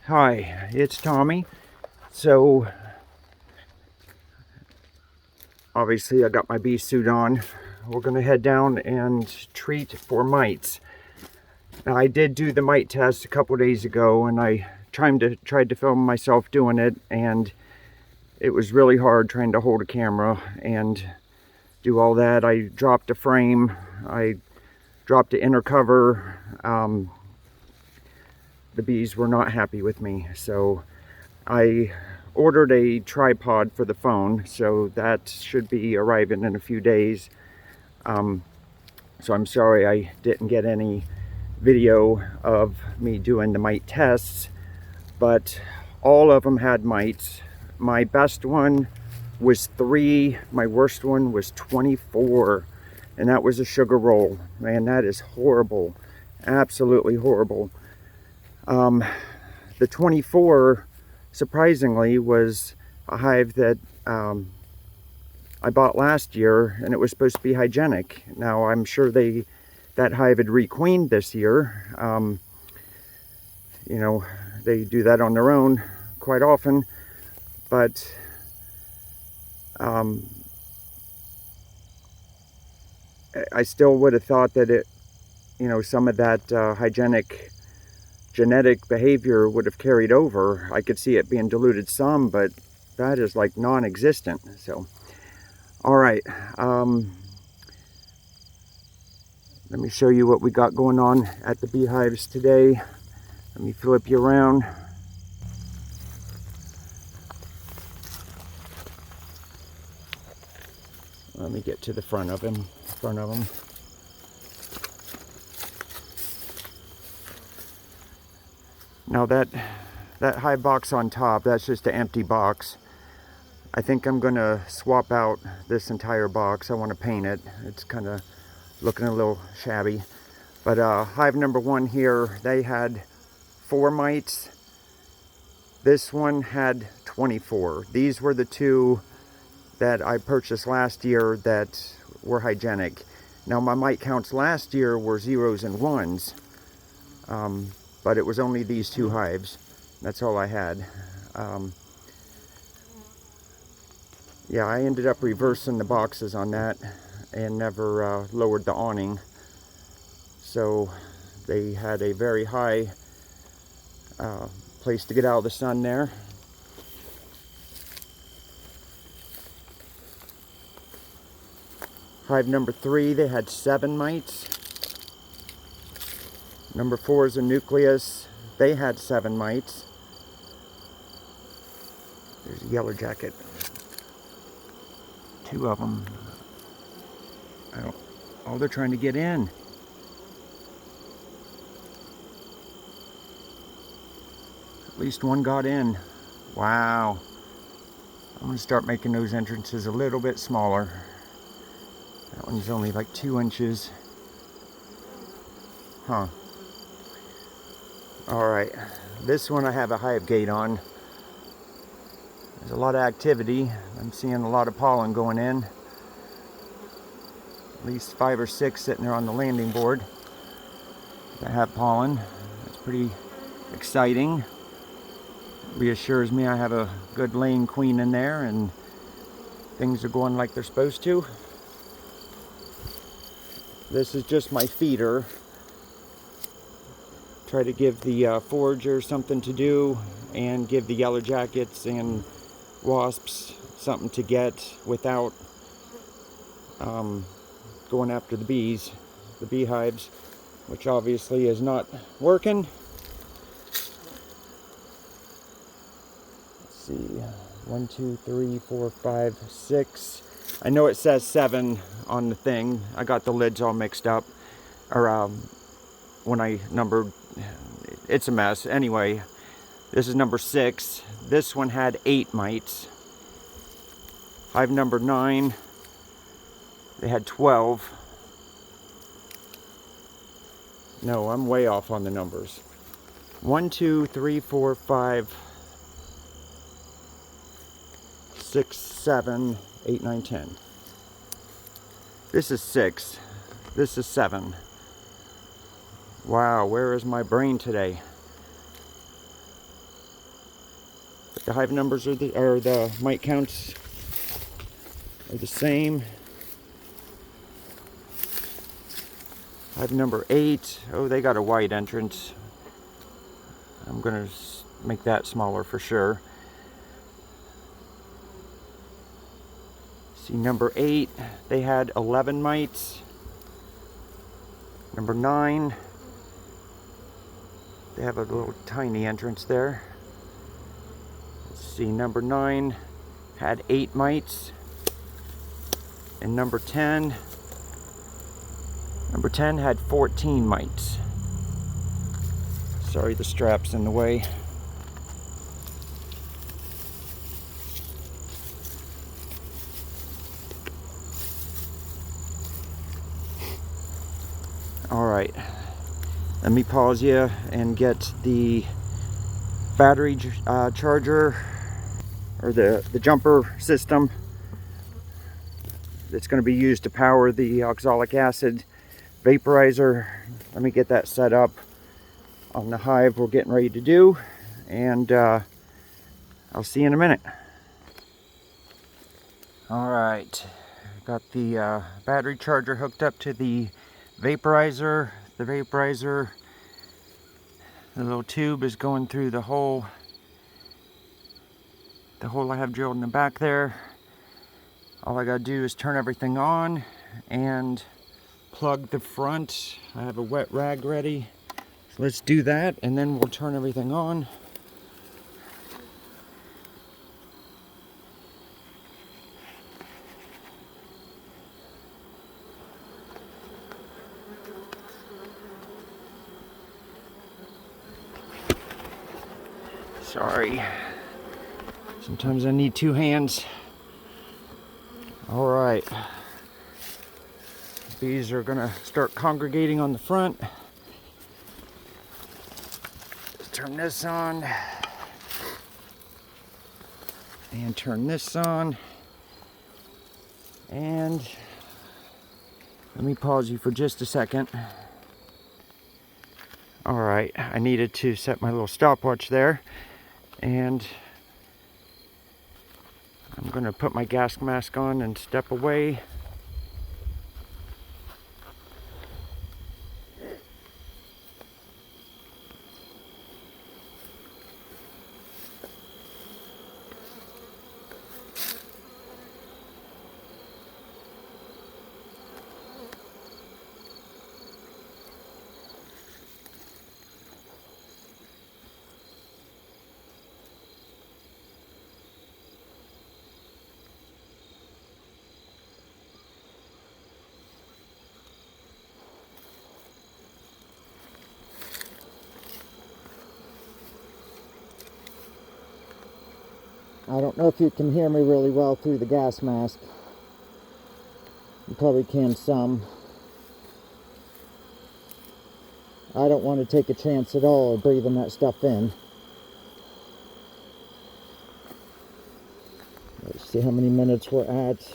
Hi, it's Tommy. So, obviously I got my bee suit on. We're gonna head down and treat for mites. Now, I did do the mite test a couple days ago, and I tried to film myself doing it, and it was really hard trying to hold a camera and do all that. I dropped a frame, I dropped the inner cover. The bees were not happy with me, so I ordered a tripod for the phone, so that should be arriving in a few days. So I'm sorry I didn't get any video of me doing the mite tests, but all of them had mites. My best one was 3, my worst one was 24, and that was a sugar roll. Man, that is horrible, absolutely horrible. The 24, surprisingly, was a hive that I bought last year, and it was supposed to be hygienic. Now, I'm sure that hive had requeened this year. You know, they do that on their own quite often, but I still would have thought that some of that hygienic genetic behavior would have carried over. I could see it being diluted some, but that is like non-existent. So, all right, let me show you what we got going on at the beehives today. Let me flip you around. Let me get to the front of them. Now that hive box on top, that's just an empty box. I think I'm gonna swap out this entire box. I want to paint it. It's kind of looking a little shabby. But hive number 1 here, they had 4 mites. This one had 24. These were the 2 that I purchased last year that were hygienic. Now, my mite counts last year were 0s and 1s, but it was only these 2 hives. That's all I had. Yeah, I ended up reversing the boxes on that and never lowered the awning. So they had a very high place to get out of the sun there. Hive number 3, they had 7 mites. Number 4 is a nucleus. They had 7 mites. There's a yellow jacket. 2 of them. Oh, they're trying to get in. At least one got in. Wow. I'm going to start making those entrances a little bit smaller. That one's only like 2 inches. Huh. Alright. This one I have a hive gate on. There's a lot of activity. I'm seeing a lot of pollen going in. At least 5 or 6 sitting there on the landing board that have pollen. That's pretty exciting. Reassures me I have a good laying queen in there and things are going like they're supposed to. This is just my feeder. Try to give the forager something to do and give the yellow jackets and wasps something to get without going after the bees, the beehives, which obviously is not working. Let's see, 1, 2, 3, 4, 5, 6. I know it says 7 on the thing. I got the lids all mixed up, or when I numbered, it's a mess. Anyway, this is number 6. This one had 8 mites. Hive number 9, they had 12. No, I'm way off on the numbers. 1, 2, 3, 4, 5, 6, 7, 8, 9, 10. This is 6. This is 7. Wow, where is my brain today? The hive numbers are the mite counts are the same. Hive number 8. Oh, they got a wide entrance. I'm gonna make that smaller for sure. See, number 8, they had 11 mites. Number 9, they have a little tiny entrance there. Let's see, number 9 had 8 mites. And number 10 had 14 mites. Sorry, the strap's in the way. Alright, let me pause you and get the battery charger, or the jumper system that's going to be used to power the oxalic acid vaporizer. Let me get that set up on the hive we're getting ready to do, and I'll see you in a minute. Alright, got the battery charger hooked up to the vaporizer. The vaporizer, the little tube is going through the hole I have drilled in the back there. All I gotta do is turn everything on and plug the front. I have a wet rag ready. So let's do that, and then we'll turn everything on. Sorry. Sometimes I need 2 hands. Alright. Bees are gonna start congregating on the front. Let's turn this on. And turn this on. And let me pause you for just a second. Alright, I needed to set my little stopwatch there. And I'm gonna put my gas mask on and step away. I don't know if you can hear me really well through the gas mask. You probably can some. I don't want to take a chance at all of breathing that stuff in. Let's see how many minutes we're at.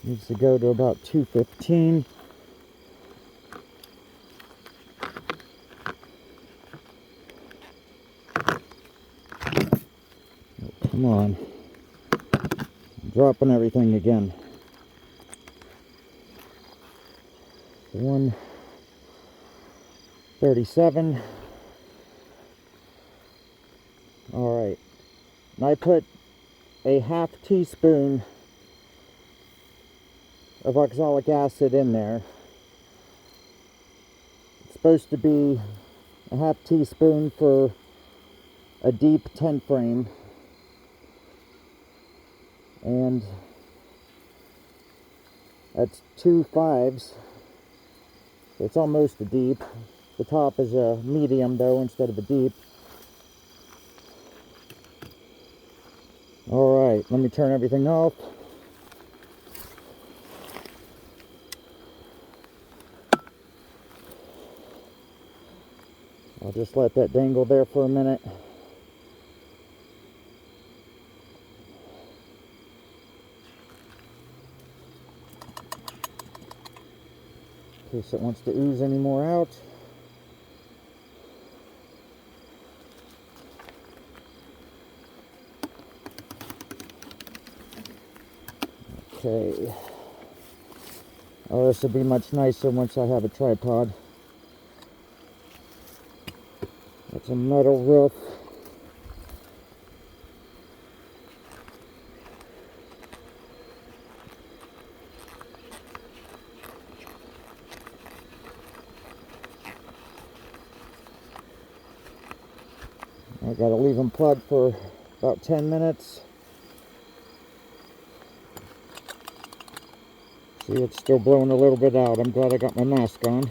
Needs to go to about 2:15. Come on. I'm dropping everything again. 1:37. Alright. And I put a ½ teaspoon of oxalic acid in there. It's supposed to be a ½ teaspoon for a deep 10 frame. And that's 2 5s. So it's almost a deep. The top is a medium though instead of a deep. Alright, let me turn everything off. I'll just let that dangle there for a minute. In case it wants to ooze any more out. Okay. Oh, this will be much nicer once I have a tripod. It's a metal roof. I gotta leave them plugged for about 10 minutes. See, it's still blowing a little bit out. I'm glad I got my mask on.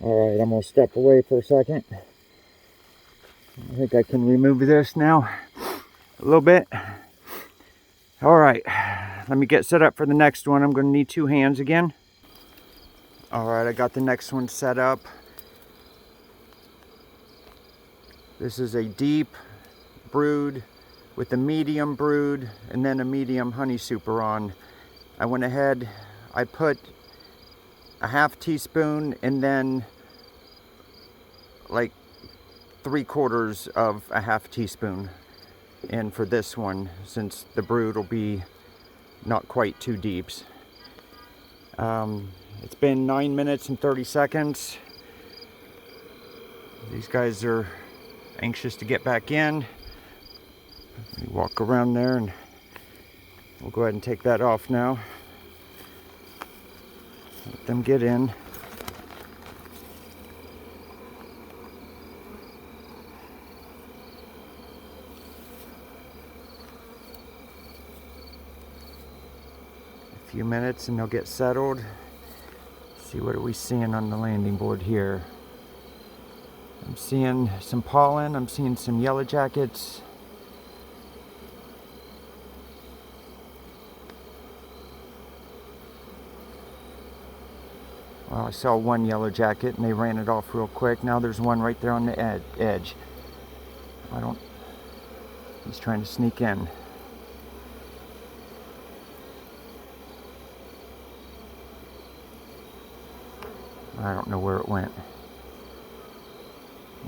Alright, I'm going to step away for a second. I think I can remove this now a little bit. Alright, let me get set up for the next one. I'm going to need 2 hands again. Alright, I got the next one set up. This is a deep brood with a medium brood and then a medium honey super on. I went ahead, I put a half teaspoon and then like 3/4 of a half teaspoon in for this one, since the brood will be not quite 2 deeps. It's been 9 minutes and 30 seconds. These guys are anxious to get back in. Let me walk around there and we'll go ahead and take that off now. Let them get in. A few minutes and they'll get settled. See, what are we seeing on the landing board here? I'm seeing some pollen, I'm seeing some yellow jackets. Well, I saw one yellow jacket and they ran it off real quick. Now there's one right there on the edge. He's trying to sneak in. I don't know where it went.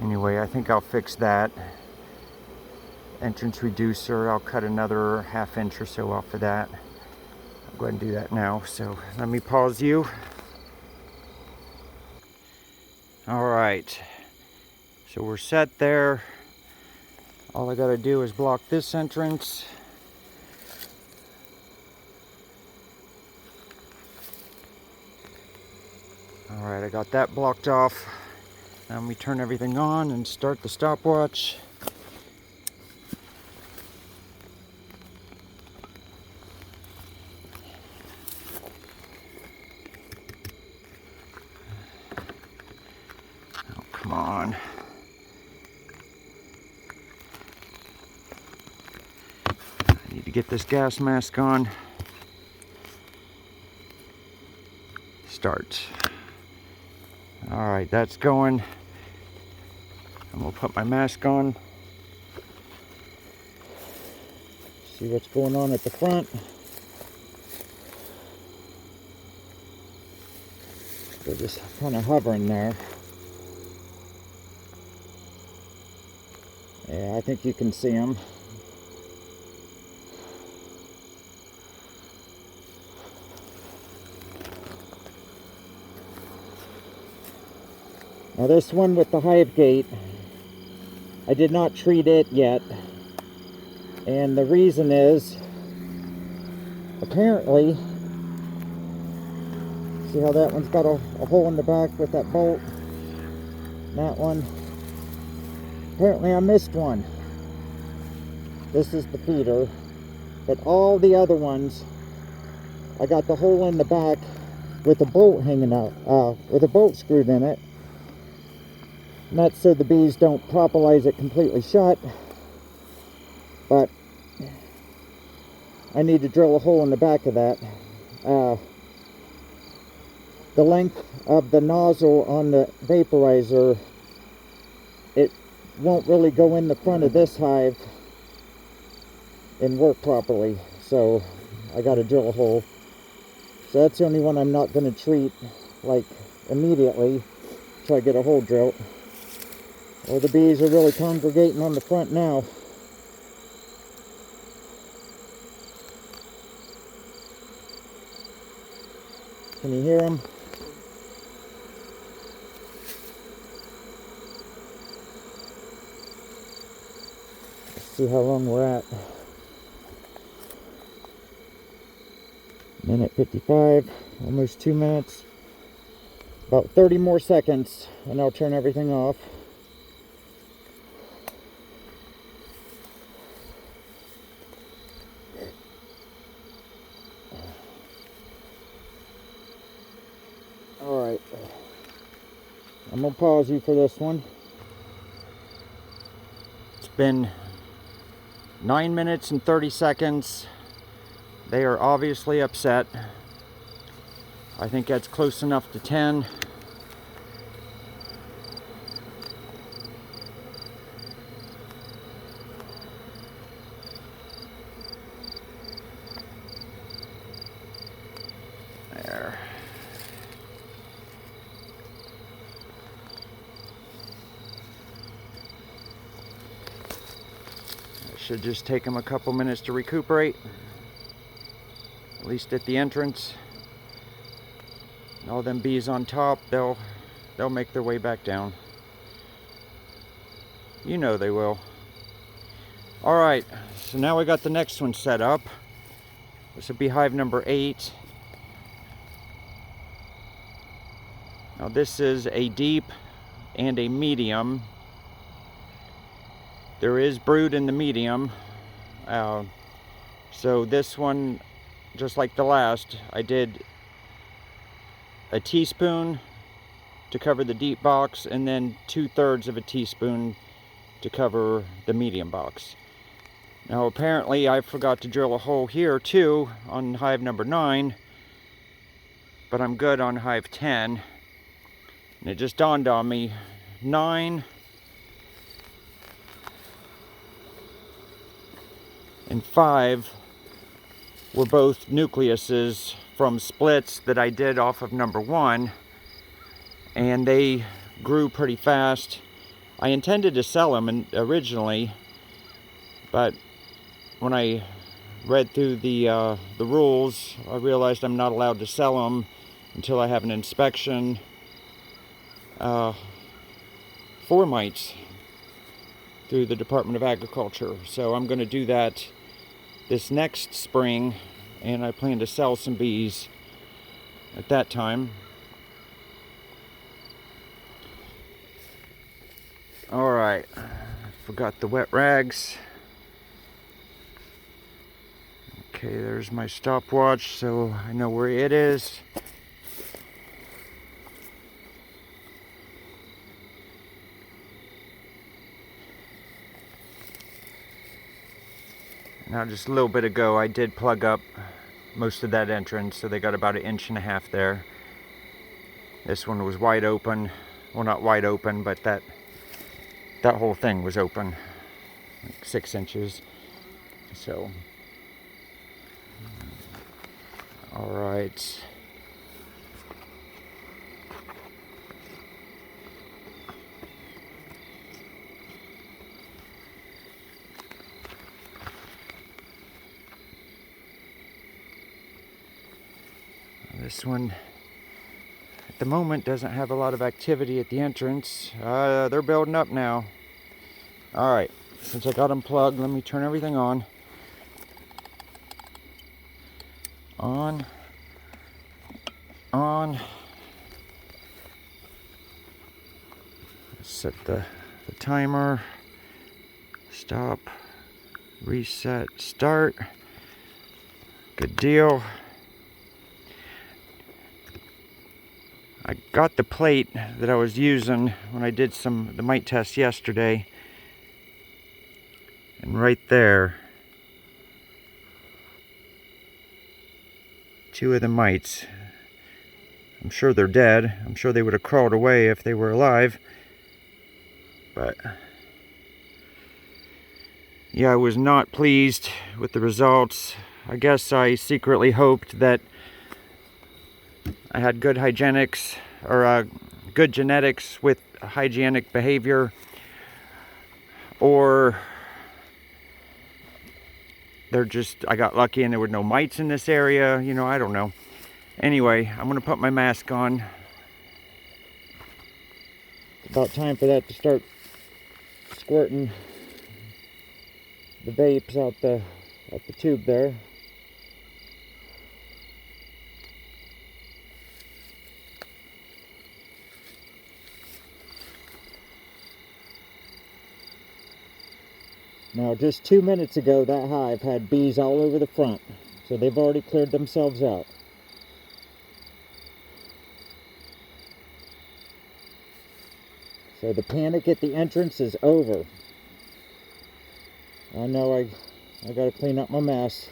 Anyway, I think I'll fix that. Entrance reducer, I'll cut another 1/2 inch or so off of that. I'll go ahead and do that now. So let me pause you. Alright, so we're set there. All I gotta do is block this entrance. Alright, I got that blocked off. Now let me turn everything on and start the stopwatch. Oh, come on. I need to get this gas mask on. Start. Alright, that's going. I'm going to put my mask on. See what's going on at the front. They're just kind of hovering there. Yeah, I think you can see them. Now this one with the hive gate, I did not treat it yet. And the reason is, apparently, see how that one's got a hole in the back with that bolt? That one. Apparently I missed one. This is the feeder. But all the other ones, I got the hole in the back with a bolt hanging out, with a bolt screwed in it. And that's so the bees don't propolize it completely shut. But I need to drill a hole in the back of that. The length of the nozzle on the vaporizer, it won't really go in the front of this hive and work properly. So I got to drill a hole. So that's the only one I'm not going to treat like immediately till I get a hole drilled. Well, the bees are really congregating on the front now. Can you hear them? Let's see how long we're at. Minute 55, almost 2 minutes. About 30 more seconds and I'll turn everything off. Alright, I'm going to pause you for this one. It's been 9 minutes and 30 seconds. They are obviously upset. I think that's close enough to 10. There. It should just take them a couple minutes to recuperate. At least at the entrance. All them bees on top, they'll make their way back down. You know they will. Alright, so now we got the next one set up. This will be hive number 8. Now this is a deep and a medium. There is brood in the medium. So this one, just like the last, I did a teaspoon to cover the deep box and then 2/3 of a teaspoon to cover the medium box. Now apparently I forgot to drill a hole here too on hive number 9, but I'm good on hive 10. And it just dawned on me, 9 and 5 were both nucleuses from splits that I did off of number 1, and they grew pretty fast. I intended to sell them originally, but when I read through the rules, I realized I'm not allowed to sell them until I have an inspection for mites through the Department of Agriculture. So I'm going to do that this next spring, and I plan to sell some bees at that time. Alright, forgot the wet rags. Okay, there's my stopwatch, so I know where it is. Now just a little bit ago I did plug up most of that entrance, so they got about 1.5 inches there. This one was wide open. Well, not wide open, but that whole thing was open, like 6 inches. So, all right. This one, at the moment, doesn't have a lot of activity at the entrance. They're building up now. All right, since I got them plugged, let me turn everything on. On. Set the timer. Stop. Reset. Start. Good deal. I got the plate that I was using when I did the mite test yesterday, and right there, 2 of the mites. I'm sure they're dead. I'm sure they would have crawled away if they were alive, but yeah, I was not pleased with the results. I guess I secretly hoped that I had good hygienics, or good genetics with hygienic behavior, or I got lucky and there were no mites in this area, you know, I don't know. Anyway, I'm gonna put my mask on. It's about time for that to start squirting the vapes out the tube there. Now, just 2 minutes ago, that hive had bees all over the front, so they've already cleared themselves out. So the panic at the entrance is over. I know I gotta clean up my mess.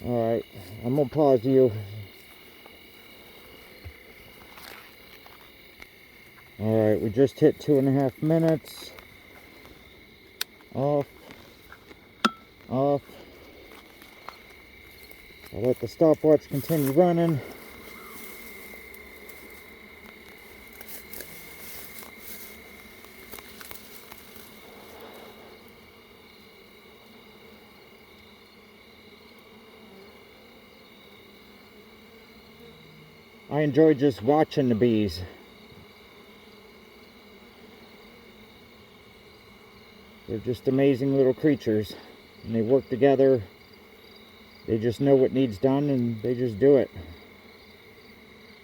Alright, I'm gonna pause you. Alright, we just hit 2.5 minutes. Off. Off. I'll let the stopwatch continue running. I enjoy just watching the bees. They're just amazing little creatures, and they work together. They just know what needs done and they just do it.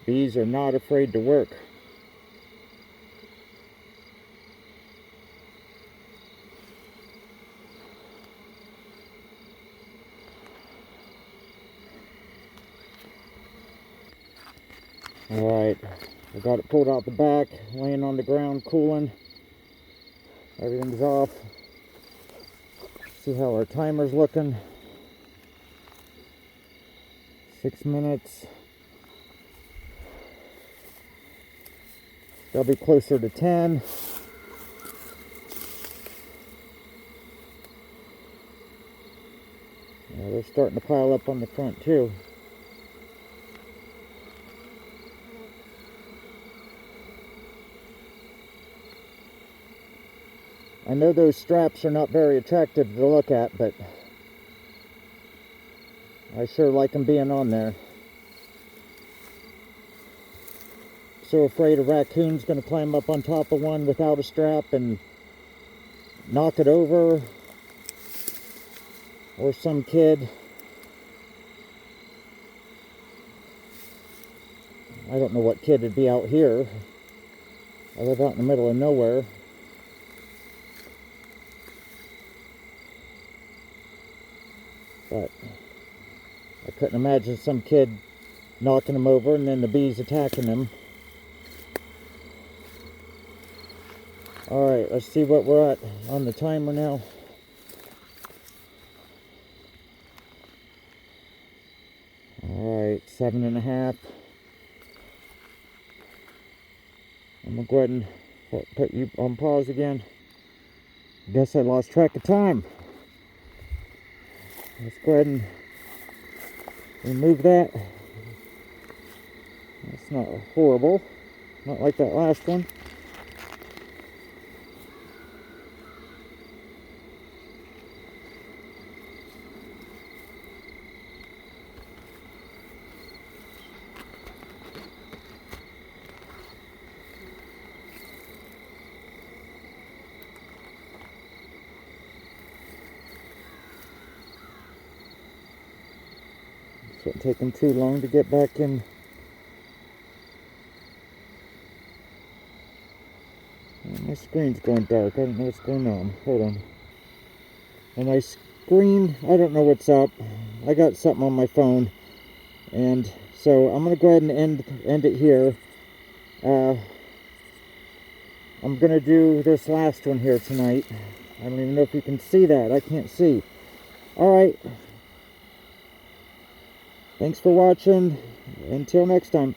Bees are not afraid to work. Alright, I got it pulled out the back, laying on the ground, cooling. Everything's off. See how our timer's looking. 6 minutes. They'll be closer to 10. Yeah, they're starting to pile up on the front too. I know those straps are not very attractive to look at, but I sure like them being on there. So afraid a raccoon's going to climb up on top of one without a strap and knock it over, or some kid. I don't know what kid would be out here. I live out in the middle of nowhere. But I couldn't imagine some kid knocking them over and then the bees attacking them. Alright, let's see what we're at on the timer now. Alright, 7.5. I'm going to go ahead and put you on pause again. I guess I lost track of time. Let's go ahead and remove that. That's not horrible. Not like that last one. It's not taking too long to get back in. My screen's going dark. I don't know what's going on. Hold on. And my screen, I don't know what's up. I got something on my phone. And so I'm going to go ahead and end it here. I'm going to do this last one here tonight. I don't even know if you can see that. I can't see. Alright. Thanks for watching. Until next time.